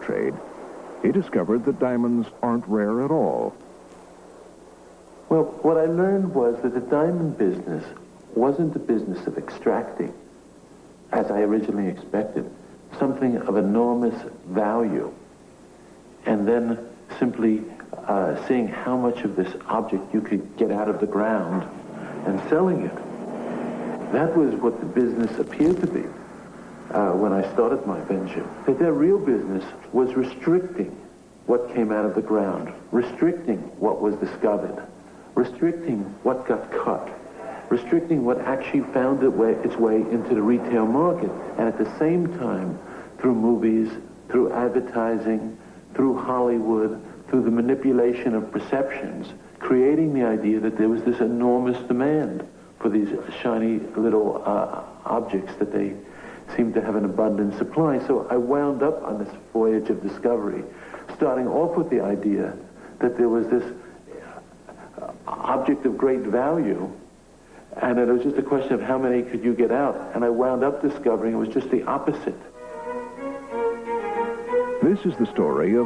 trade, he discovered that diamonds aren't rare at all. Well, what I learned was that the diamond business wasn't the business of extracting, as I originally expected, something of enormous value, and then simply seeing how much of this object you could get out of the ground and selling it. That was what the business appeared to be when I started my venture. That their real business was restricting what came out of the ground, restricting what was discovered, restricting what got cut, restricting what actually found its way into the retail market, and at the same time, through movies, through advertising, through Hollywood, through the manipulation of perceptions, creating the idea that there was this enormous demand for these shiny little objects that they seemed to have an abundant supply. So I wound up on this voyage of discovery, starting off with the idea that there was this object of great value, and that it was just a question of how many could you get out. And I wound up discovering it was just the opposite. This is the story of